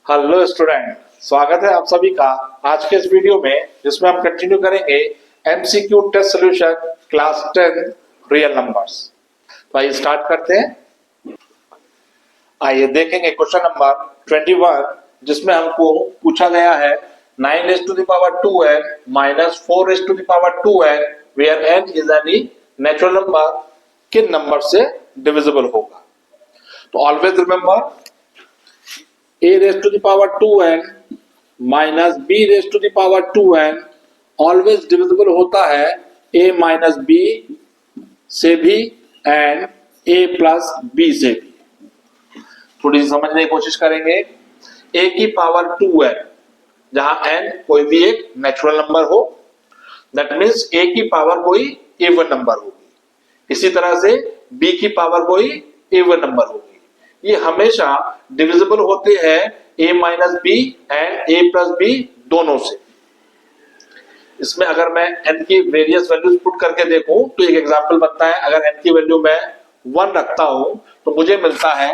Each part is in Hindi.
हेलो स्टूडेंट, स्वागत है आप सभी का आज के इस वीडियो में, जिसमें हम कंटिन्यू करेंगे MCQ test solution class 10 real numbers. तो आइए स्टार्ट करते हैं। आइए देखेंगे क्वेश्चन नंबर 21, जिसमें हमको पूछा गया है 9^2n minus 4^2n where n is any natural number किन नंबर से डिविजिबल होगा। तो always remember a^2n minus b^2n always divisible होता है a minus b से भी एंड a plus b से भी। थोड़ी सी समझने की कोशिश करेंगे। a की पावर 2n, जहां n कोई भी एक नेचुरल नंबर हो, दैट मीन्स a की पावर कोई इवन नंबर होगी। इसी तरह से b की पावर कोई इवन नंबर होगी। ये हमेशा डिविजिबल होते हैं a minus b and a plus b दोनों से। इसमें अगर मैं n की वेरियस वैल्यूज पुट करके देखूं तो एक एग्जांपल बनता है। अगर n की वैल्यू मैं 1 रखता हूं तो मुझे मिलता है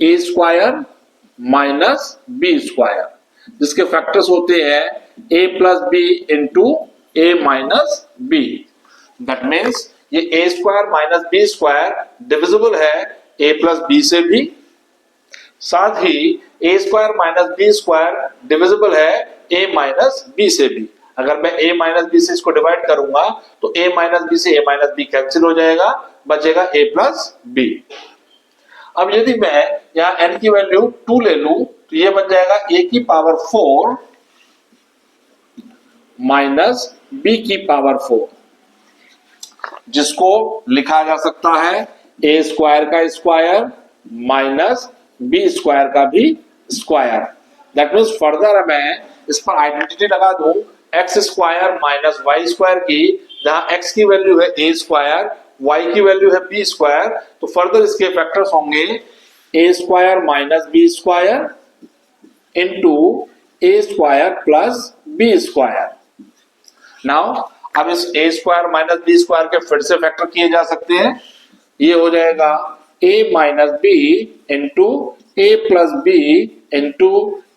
a square minus b square, जिसके फैक्टर्स होते हैं a plus b into a minus b. That means ये a square minus B square divisible है a प्लस बी से भी, साथ ही a square minus B square divisible है a माइनस बी से भी। अगर मैं a माइनस बी से इसको डिवाइड करूंगा तो a माइनस बी से a माइनस बी कैंसिल हो जाएगा, बचेगा a प्लस बी। अब यदि मैं यहाँ n की वैल्यू 2 ले लूं तो ये बन जाएगा a की पावर 4 माइनस b की पावर 4, जिसको लिखा जा सकता है a स्क्वायर का स्क्वायर माइनस बी स्क्वायर का भी स्क्वायर। दैट मीन्स फर्दर मैं इस पर आइडेंटिटी लगा दूं x square minus y square की, जहां एक्स की वैल्यू है ए स्क्वायर, वाई की वैल्यू है बी स्क्वायर। तो फर्दर इसके फैक्टर्स होंगे A square minus B square into A square plus B square. Now अब इस A square minus B square के फिर से फैक्टर किए जा सकते हैं। ये हो जाएगा a minus b into a plus b into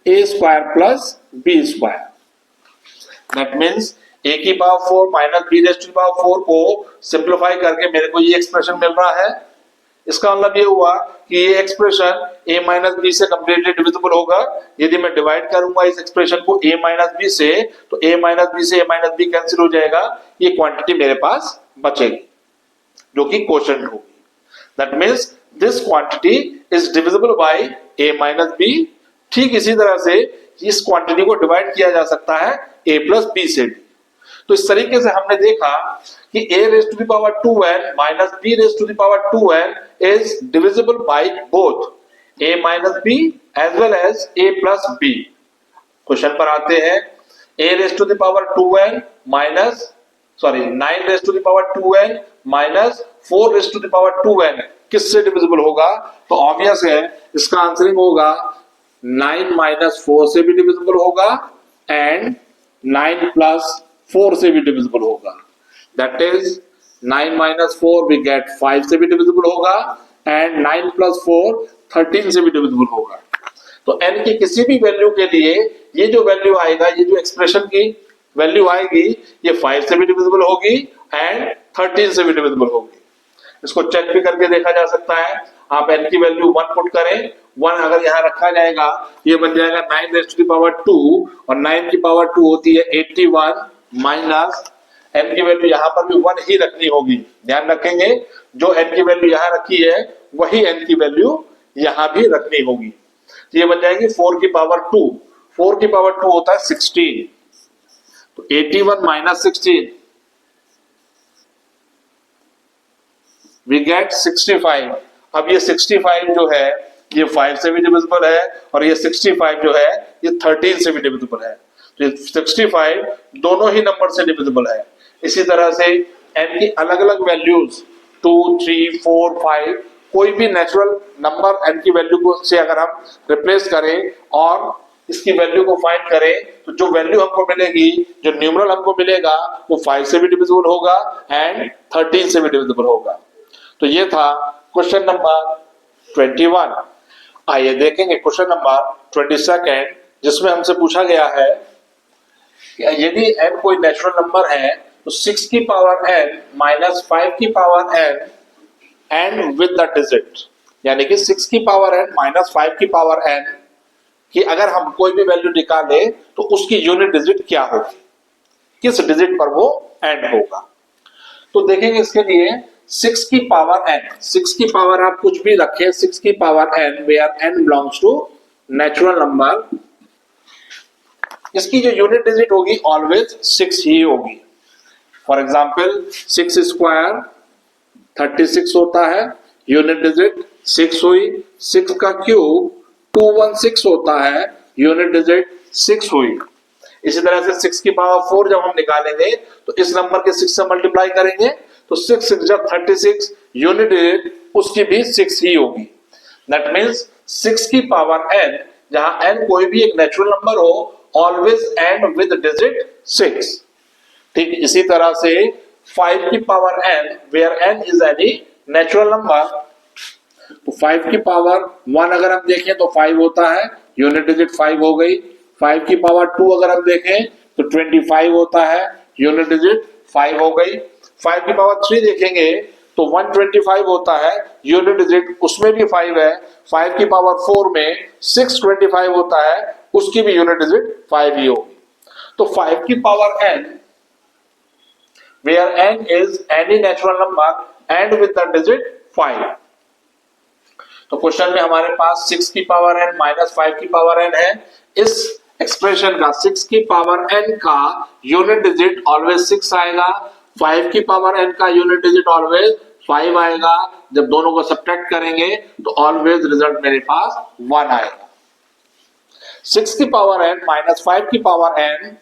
A square plus B square. That means a की power 4 minus b raise to the power 4 को सिंप्लीफाई करके मेरे को ये एक्सप्रेशन मिल रहा है। इसका मतलब ये हुआ कि ये एक्सप्रेशन a माइनस बी से कंप्लीटली डिविजिबल होगा। यदि मैं डिवाइड करूंगा इस एक्सप्रेशन को a माइनस बी से तो a माइनस बी से a माइनस बी कैंसिल हो जाएगा, ये क्वांटिटी मेरे पास बचेगी जो कि क्वोशंट होगी। That means this quantity is divisible by a minus b। ठीक इसी तरह से इस क्वांटिटी को डिवाइड किया जा सकता है a प्लस b से भी। तो इस तरीके से हमने देखा कि a raise to the power 2n minus b raise to the power 2n is divisible by both a minus b as well as a plus b। Question पर आते हैं। a raise to the power 2n minus 9 raise to the power 2n minus 4 raise to the power 2n किससे डिविजिबल होगा? तो ऑब्वियस है इसका आंसरिंग होगा 9 माइनस 4 से भी डिविजिबल होगा एंड 9 प्लस 4 से भी डिविजिबल होगा। That is 9 minus 4 we get 5 से भी डिविजिबल होगा एंड 9 प्लस 4 13 से भी डिविजिबल होगा। तो n की किसी भी वैल्यू के लिए ये जो वैल्यू आएगा, ये जो एक्सप्रेशन की वैल्यू आएगी, ये 5 से भी डिविजिबल होगी एंड 13 से भी डिविजिबल होगी। इसको चेक भी करके देखा जा सकता है। आप n की वैल्यू 1 पुट करें, 1 अगर यहाँ रखा जाएगा ये बन जाएगा 9 रेज़ टू द पावर 2 और 9 की पावर 2 होती है 81 माइनस n की वैल्यू यहाँ पर भी 1 ही रखनी होगी। ध्यान रखेंगे जो n की वैल्यू यहाँ रखी है वही n की वैल्यू यहाँ भी रखनी होगी। तो ये बन जाएगी 4 की पावर 2, 4 की पावर 2 होता है 16, तो 81 माइनस 16 वी गेट 65। अब ये 65 जो है ये 5 से भी डिविजिबल है और ये 65 जो है ये 13 से भी डिविजिबल है। तो ये 65 दोनों ही नंबर से डिविजिबल है। इसी तरह से n की अलग अलग वैल्यूज 2, 3, 4, 5 कोई भी नेचुरल नंबर n की वैल्यू को से अगर हम रिप्लेस करें और इसकी वैल्यू को फाइंड करें तो जो वैल्यू हमको मिलेगी, जो न्यूमरल हमको मिलेगा वो 5 से भी डिविजिबल होगा एंड 13 से भी डिविजिबल होगा। तो ये था क्वेश्चन नंबर 21। आइए देखेंगे क्वेश्चन नंबर 22 जिसमें हमसे पूछा गया है कि यदि n कोई नेचुरल नंबर है तो 6 की पावर n माइनस 5 की power n and with the digit, यानी कि 6 की पावर n माइनस 5 की पावर n कि अगर हम कोई भी वैल्यू निकालें तो उसकी यूनिट डिजिट क्या होगी, किस डिजिट पर वो एंड होगा। तो देखेंगे इसके लिए 6 की पावर n, 6 की पावर आप कुछ भी रखें, 6 की power n where n belongs to natural number, इसकी जो यूनिट डिजिट होगी ऑलवेज 6 ही होगी। फॉर एग्जाम्पल 6 स्क्वायर 36 होता है, यूनिट डिजिट 6 हुई। 6 का क्यूब 216 होता है, यूनिट डिजिट 6 हुई। इसी तरह से 6 की पावर 4 जब हम निकालेंगे तो इस नंबर के 6 से मल्टीप्लाई करेंगे तो 6 6 जब 36, यूनिट डिजिट उसकी भी 6 ही होगी। दैट मीन्स 6 की पावर n, जहां n कोई भी एक नेचुरल नंबर हो, ऑलवेज एंड विद डिजिट 6। ठीक इसी तरह से 5 की power n where n is any natural number, तो 5 की पावर 1 अगर हम देखें तो 5 होता है, यूनिट डिजिट 5 हो गई। 5 की पावर 2 अगर हम देखें तो 25 होता है, यूनिट डिजिट 5 हो गई। 5 की पावर 3 देखेंगे तो 125 होता है, यूनिट डिजिट उसमें भी 5 है। 5 की पावर 4 में 625 होता है, उसकी भी यूनिट डिजिट 5 ही होगी। तो 5 की power n where n is any natural number and with the digit 5। तो क्वेश्चन में हमारे पास 6 की पावर n माइनस 5 की पावर n है। इस एक्सप्रेशन का 6 की पावर n का यूनिट डिजिट ऑलवेज 6 आएगा, 5 की पावर n का यूनिट डिजिट ऑलवेज 5 आएगा। जब दोनों को सब्ट्रैक्ट करेंगे तो ऑलवेज रिजल्ट मेरे पास 1 आएगा। 6 की पावर n माइनस 5 की power n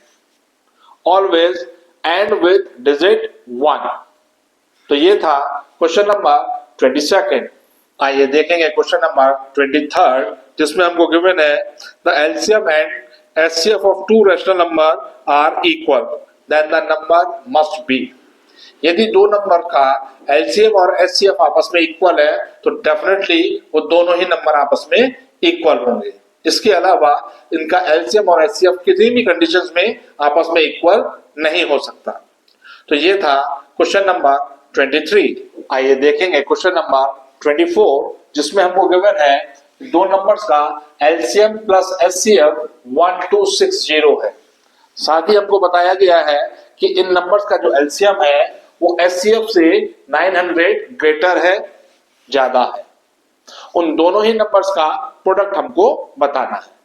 always end with digit 1। तो ये था क्वेश्चन नंबर 22। आइए देखेंगे क्वेश्चन नंबर 23 जिसमें हमको गिवन है the LCM and HCF of two rational number are equal then the number must be. यदि दो नंबर का एलसीएम और एचसीएफ आपस में इक्वल है तो डेफिनेटली वो दोनों ही नंबर आपस में इक्वल होंगे। इसके अलावा इनका एलसीएम और एचसीएफ किसी भी कंडीशंस में आपस में इक्वल नहीं हो सकता। तो ये था क्वेश्चन नंबर 23। आइए देखेंगे क्वेश्चन नंबर 24 जिसमें हमको गिवन है दो नंबर्स का एलसीएम प्लस एचसीएफ 1260 है। साथ ही हमको बताया गया है कि इन नंबर्स का जो एलसीएम है वो एचसीएफ से 900 ग्रेटर है, ज्यादा है। उन दोनों ही नंबर्स का प्रोडक्ट हमको बताना है।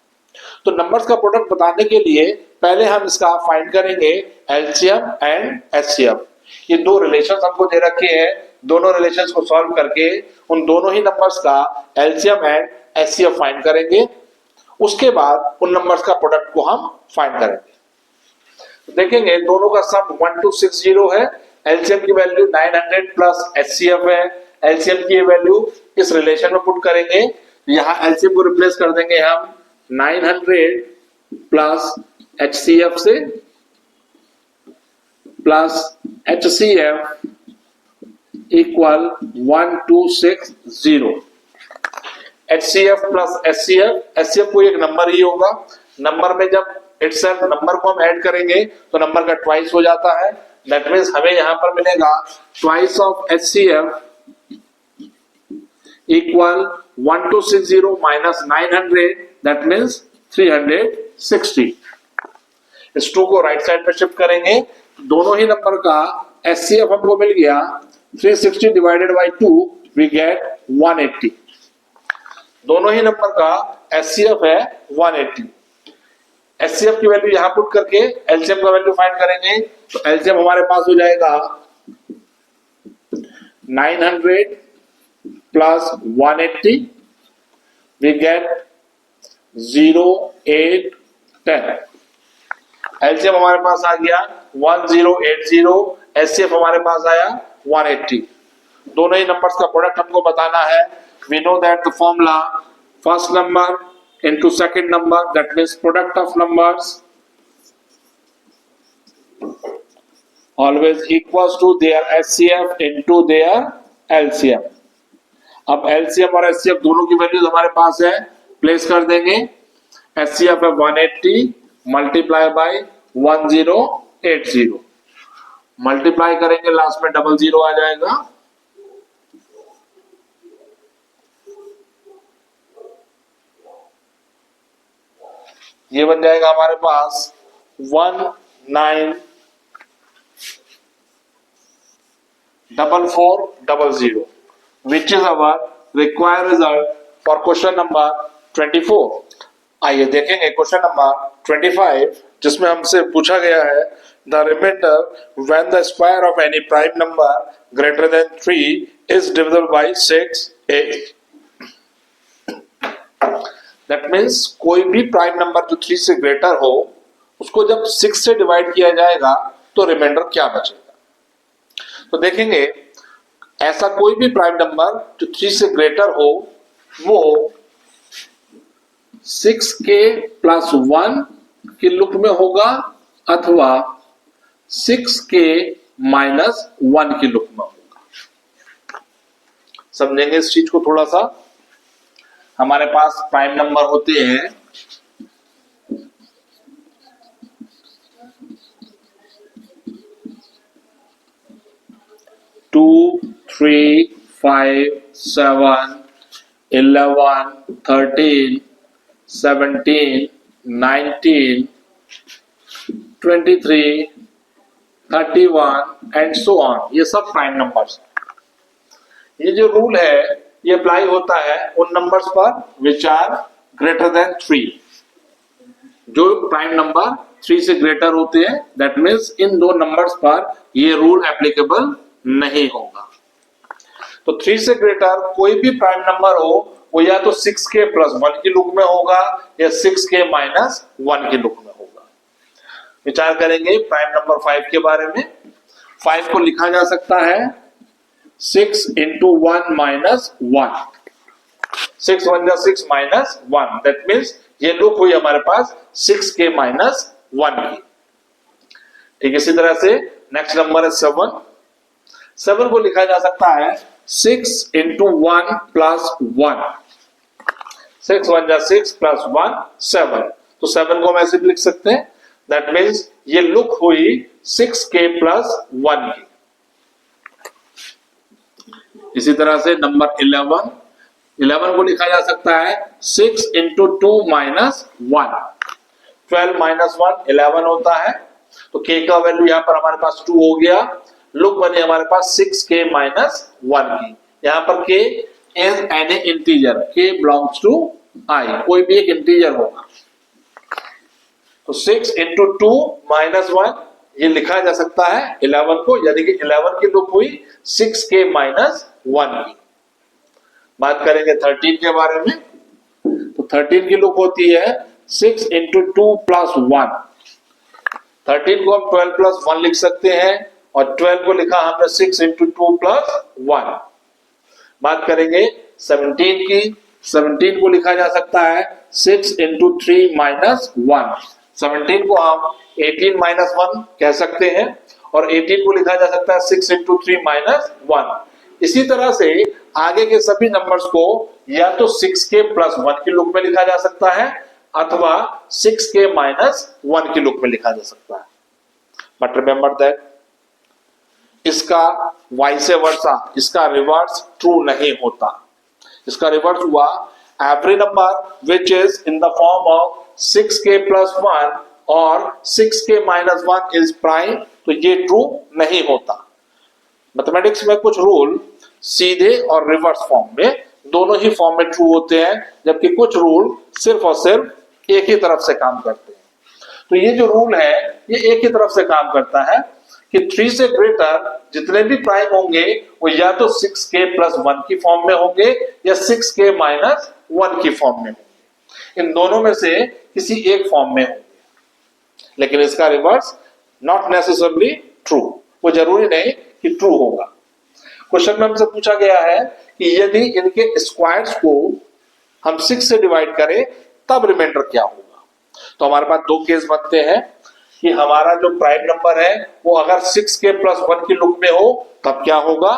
तो नंबर्स का प्रोडक्ट बताने के लिए पहले हम इसका फाइंड करेंगे एलसीएम एंड एचसीएफ। ये दो रिलेशंस हमको दे रखे हैं, दोनों रिलेशंस को सॉल्व करके उन दोनों ही नंबर्स का एलसीएम एंड एचसीएफ फाइंड करेंगे। उसके बाद उन नंबर्स का प्रोडक्ट को हम फाइंड करेंगे। देखेंगे दोनों का सम 1260 है, एलसीएम की वैल्यू 900 प्लस एचसीएफ है। एलसीएम की वैल्यू इस रिलेशन में पुट करेंगे, यहाँ एलसीएम को रिप्लेस कर देंगे हम 900 प्लस एचसीएफ से plus HCF equal 1260। HCF plus HCF, HCF कोई एक नंबर ही होगा, नंबर में जब इटसेल्फ नंबर को हम ऐड करेंगे तो नंबर का ट्वाइस हो जाता है। दैट मींस हमें यहां पर मिलेगा twice of HCF equal 1260 minus 900, that means 360। इस 2 को राइट साइड पे शिफ्ट करेंगे, दोनों ही नंबर का एचसीएफ हमको मिल गया 360 डिवाइडेड बाय 2 वी गेट 180। दोनों ही नंबर का एचसीएफ है 180। एचसीएफ की वैल्यू यहां पुट करके एलसीएम का वैल्यू फाइंड करेंगे तो एलसीएम हमारे पास हो जाएगा 900 प्लस 180 वी गेट 0 8 10। एलसीएम हमारे पास आ गया 1080, एचसीएफ हमारे पास आया 180। दोनों ही नंबर्स का प्रोडक्ट हमको बताना है। We know that the formula first number into second number, that means product of numbers always equals to their HCF into their LCM। अब एलसीएम और एचसीएफ दोनों की वैल्यूज हमारे पास है, प्लेस कर देंगे। एचसीएफ है 180 मल्टीप्लाई बाय 1080, मल्टीप्लाई करेंगे लास्ट में 00 आ जाएगा। ये बन जाएगा हमारे पास 194400, which is our required result for question number 24। आइए देखेंगे क्वेश्चन नंबर 25, जिसमें हमसे पूछा गया है the remainder when the square of any prime number greater than 3 is divisible by 6a। That means कोई भी प्राइम नंबर जो 3 से ग्रेटर हो उसको जब 6 से डिवाइड किया जाएगा तो रिमाइंडर क्या बचेगा। तो देखेंगे ऐसा कोई भी प्राइम नंबर जो 3 से ग्रेटर हो वो 6k प्लस 1 के लुक में होगा अथवा 6k माइनस 1 के लुक में होगा। समझेंगे इस चीज को थोड़ा सा। हमारे पास प्राइम नंबर होते हैं 2, 3, 5, 7, 11, 13, 17, 19, 23, 31 एंड सो ऑन। ये सब प्राइम नंबर्स हैं। ये जो रूल है ये अप्लाई होता है उन नंबर्स पर विच आर ग्रेटर देन 3। जो प्राइम नंबर 3 से ग्रेटर होते हैं दैट मीन्स इन दो नंबर्स पर ये रूल एप्लीकेबल नहीं होगा। तो 3 से ग्रेटर कोई भी प्राइम नंबर हो वो या तो 6k प्लस 1 के लुक में होगा या 6k माइनस 1 के लुक में होगा। विचार करेंगे प्राइम नंबर 5 के बारे में। 5 को लिखा जा सकता है 6 into 1 minus 1, 6 1 जा 6 minus 1, that means ये लुक हुई हमारे पास 6k minus 1 की। ठीक, इसी तरह से नेक्स्ट नंबर है 7। 7 को लिखा जा सकता है 6 into 1 plus 1, 6 1 जा 6 plus 1 7, तो 7 को हम ऐसे भी लिख सकते हैं that means ये लुक हुई 6k plus 1 की। इसी तरह से नंबर 11 को लिखा जा सकता है 6 into 2 minus 1, 12 minus 1 11 होता है, तो k का वैल्यू यहाँ पर हमारे पास 2 हो गया। लुक बनी हमारे पास 6k minus 1 की। यहाँ पर k is any integer, k belongs to I, कोई भी एक इंटीजर होगा। तो 6 into 2 minus 1 ये लिखा जा सकता है 11 को, यानी कि 11 की लुक हुई 6k minus 1 की। बात करेंगे 13 के बारे में। तो 13 की लुक होती है 6 into 2 plus 1। 13 को हम 12 plus 1 लिख सकते हैं और 12 को लिखा हमने 6 into 2 plus 1। बात करेंगे 17 की। 17 को लिखा जा सकता है 6 into 3 minus 1। 17 को हम 18 minus 1 कह सकते हैं और 18 को लिखा जा सकता है 6 into 3 minus 1। इसी तरह से आगे के सभी नंबर्स को या तो 6k plus 1 के लुक में लिखा जा सकता है अथवा 6k minus 1 के लुक में लिखा जा सकता है। बट रिमेंबर दैट इसका वाइस वर्सा, इसका रिवर्स ट्रू नहीं होता। इसका रिवर्स हुआ every number which is in the form of 6k plus 1 और 6k minus 1 इज प्राइम, तो ये ट्रू नहीं होता। मैथमेटिक्स में कुछ रूल सीधे और रिवर्स फॉर्म में, दोनों ही फॉर्म में ट्रू होते हैं, जबकि कुछ रूल सिर्फ और सिर्फ एक ही तरफ से काम करते हैं। तो ये जो रूल है ये एक ही तरफ से काम करता है कि 3 से ग्रेटर जितने भी प्राइम होंगे वो या तो 6k plus 1 की फॉर्म में होंगे या 6k minus 1 की फॉर्म में होंगे। इन दोनों में से किसी एक फॉर्म में होंगे, लेकिन इसका रिवर्स नॉट नेसेसरली ट्रू, वो जरूरी नहीं कि ट्रू होगा। क्वेश्चन में हमसे पूछा गया है कि यदि इनके स्क्वायर्स को हम 6 से डिवाइड करें तब रिमाइंडर क्या होगा। तो हमारे पास दो केस बनते हैं कि हमारा जो प्राइम नंबर है वो अगर 6k plus 1 की लुक में हो तब क्या होगा,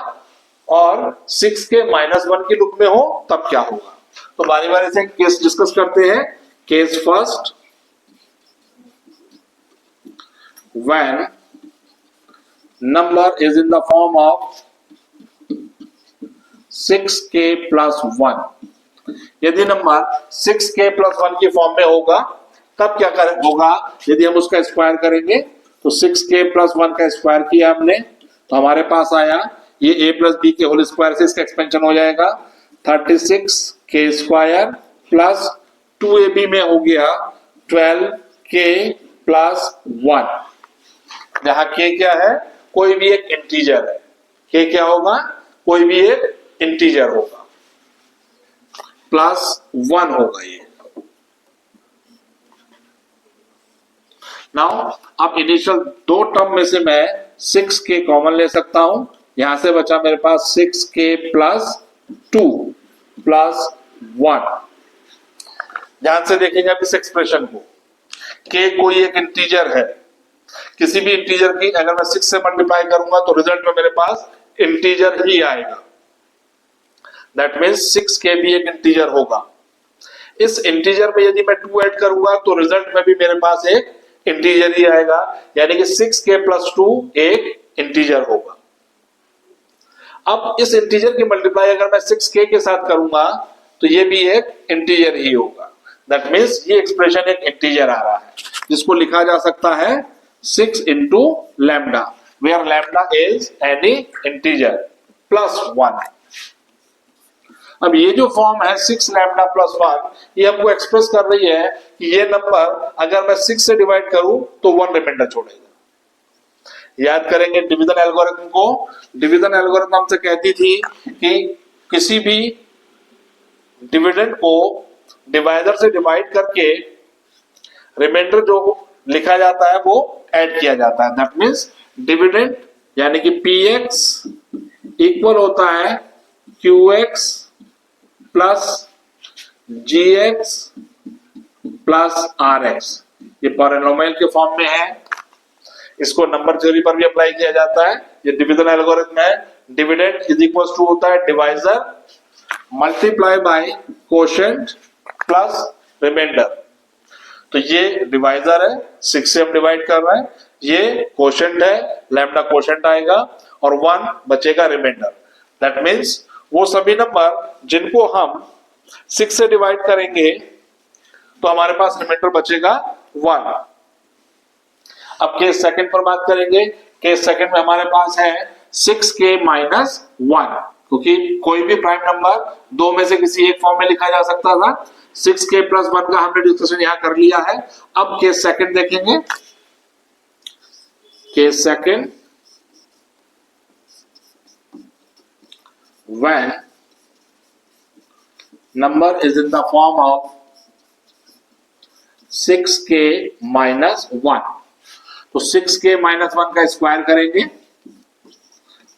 और 6 के -1 के लूप में हो तब क्या होगा। तो बारी बारी से केस डिस्कस करते हैं। Case first, when number is in the form of 6k plus 1, यदि नंबर 6k plus 1 की फॉर्म में होगा तब क्या होगा। यदि हम उसका स्क्वायर करेंगे तो 6k plus 1 का स्क्वायर किया हमने तो हमारे पास आया ये a plus b के होल स्क्वायर से इसका एक्सपेंशन हो जाएगा 36k स्क्वायर प्लस 2ab में हो गया 12k plus 1, जहां k क्या है, कोई भी एक इंटीजर है। k क्या होगा, कोई भी एक इंटीजर होगा, प्लस 1 होगा ये। नाउ अब इनिशियल दो टर्म में से मैं 6k कॉमन ले सकता हूं, यहां से बचा मेरे पास 6k प्लस 2 प्लस 1। ध्यान से देखेंगे अब इस एक्सप्रेशन को, k कोई एक इंटीजर है, किसी भी इंटीजर की अगर मैं 6 से मल्टीप्लाई करूंगा तो रिजल्ट में मेरे पास इंटीजर ही आएगा। दैट मीन्स 6k भी एक इंटीजर होगा। इस इंटीजर में यदि मैं 2 ऐड करूंगा तो रिजल्ट में भी मेरे पास एक इंटीजर ही आएगा, यानी कि 6k प्लस 2 एक इंटीजर होगा। अब इस इंटीजर की मल्टीप्लाई अगर मैं 6k के साथ करूंगा तो ये भी एक इंटीजर ही होगा। दैट मीन्स ये एक्सप्रेशन एक इंटीजर आ रहा है, जिसको लिखा जा सकता है 6 into lambda, where lambda is any integer plus 1। अब ये जो फॉर्म है 6 लैम्डा प्लस 1, ये हमको एक्सप्रेस कर रही है कि ये नंबर अगर मैं 6 से डिवाइड करूं तो 1 रिमाइंडर छोड़ेगा। याद करेंगे डिवीजन एल्गोरिथम को। डिवीजन एल्गोरिथम हमसे कहती थी कि किसी भी डिविडेंड को डिवाइजर से डिवाइड करके रिमाइंडर जो लिखा जाता है वो ऐड किया जाता है। दैट मीन्स डिविडेंड यानी कि px इक्वल होता है qx plus gx plus rx। ये पॉलिनोमियल के फॉर्म में है, इसको नंबर थ्योरी पर भी अप्लाई किया जाता है। ये डिवीजन एल्गोरिथम है। डिविडेंड इज इक्वल टू होता है divisor multiply by quotient plus remainder. तो ये डिवाइजर है, 6 से हम डिवाइड कर रहे हैं, ये कोशेंट है, लैम्डा कोशेंट आएगा और 1 बचेगा रिमाइंडर। दैट मीन्स वो सभी नंबर जिनको हम 6 से डिवाइड करेंगे तो हमारे पास रिमाइंडर बचेगा 1। अब केस सेकंड पर बात करेंगे। केस सेकंड में हमारे पास है 6k माइनस 1, क्योंकि कोई भी प्राइम नंबर दो में से किसी एक फॉर्म में लिखा जा सकता था। 6k प्लस 1 का हमने डिस्कशन यहां कर लिया है। अब केस सेकंड देखेंगे। Case second, when number is in the form of 6k minus 1, तो 6k minus 1 का स्क्वायर करेंगे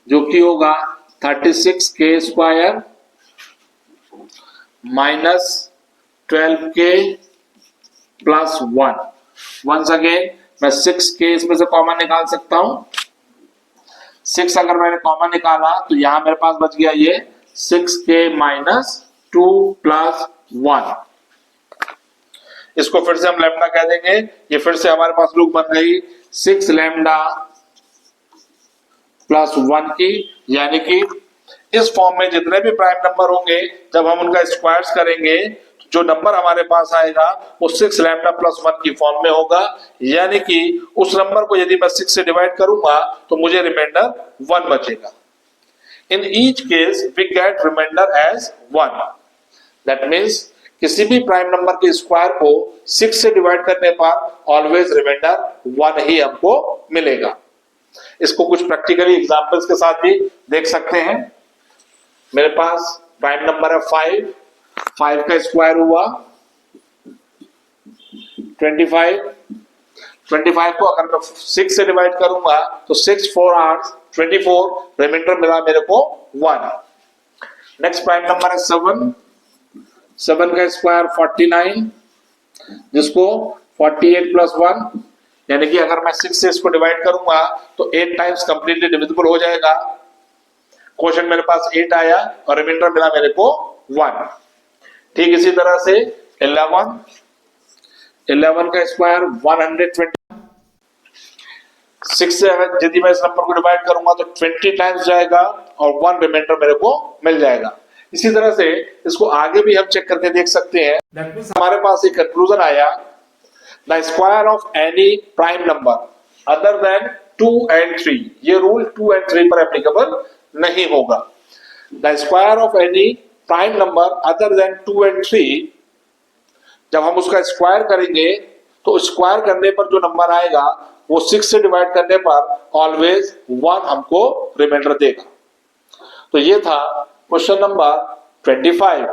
जो कि होगा 36k square minus 12k plus 1। Once again मैं 6k इसमें से कॉमन निकाल सकता हूं। 6 अगर मैंने कॉमन निकाला तो यहां मेरे पास बच गया ये 6k माइनस 2 प्लस 1। इसको फिर से हम लैम्डा कह देंगे। ये फिर से हमारे पास लूप बन गई 6 लैम्डा प्लस 1 की, यानी कि इस फॉर्म में जितने भी प्राइम नंबर होंगे जब हम उनका स्क्वायर्स करेंगे जो नंबर हमारे पास आएगा वो 6 लैम्डा प्लस 1 की फॉर्म में होगा, यानी कि उस नंबर को यदि मैं 6 से डिवाइड करूंगा तो मुझे रिमाइंडर 1 बचेगा। In each case we get remainder as 1। That means किसी भी प्राइम नंबर के स्क्वायर को 6 से डिवाइड करने पर ऑलवेज रिमाइंडर 1 ही हमको मिलेगा। इसको कुछ प्रैक्टिकली एग्जांपल्स के साथ भी देख सकते हैं। मेरे पास प्राइम नंबर है 5 का स्क्वायर हुआ 25 को अगर मैं 6 से डिवाइड करूंगा तो 6 4 8 24, रिमाइंडर मिला मेरे को 1। नेक्स्ट प्राइम नंबर है 7 का स्क्वायर 49, जिसको 48 प्लस 1, यानी कि अगर मैं 6 से इसको डिवाइड करूंगा तो 8 टाइम्स कंप्लीटली डिविजिबल हो जाएगा। क्वेश्चन मेरे पास 8 आया और रिमाइंडर मिला मेरे को 1। ठीक इसी तरह से 11 का स्क्वायर 120। 6 से यदि मैं इस नंबर को डिवाइड करूंगा तो 20 टाइम्स जाएगा और 1 रिमाइंडर मेरे को मिल जाएगा। इसी तरह से इसको आगे भी हम चेक करके देख सकते हैं। दैट मींस हमारे पास एक कंक्लूजन आया, the square of any prime number other than 2 and 3, ये रूल 2 and 3 पर एप्लीकेबल नहीं होगा। The square of any prime number other than 2 and 3, जब हम उसका स्क्वायर करेंगे तो स्क्वायर करने पर जो नंबर आएगा वो 6 से डिवाइड करने पर ऑलवेज 1 हमको रिमाइंडर देगा। तो ये था क्वेश्चन नंबर 25।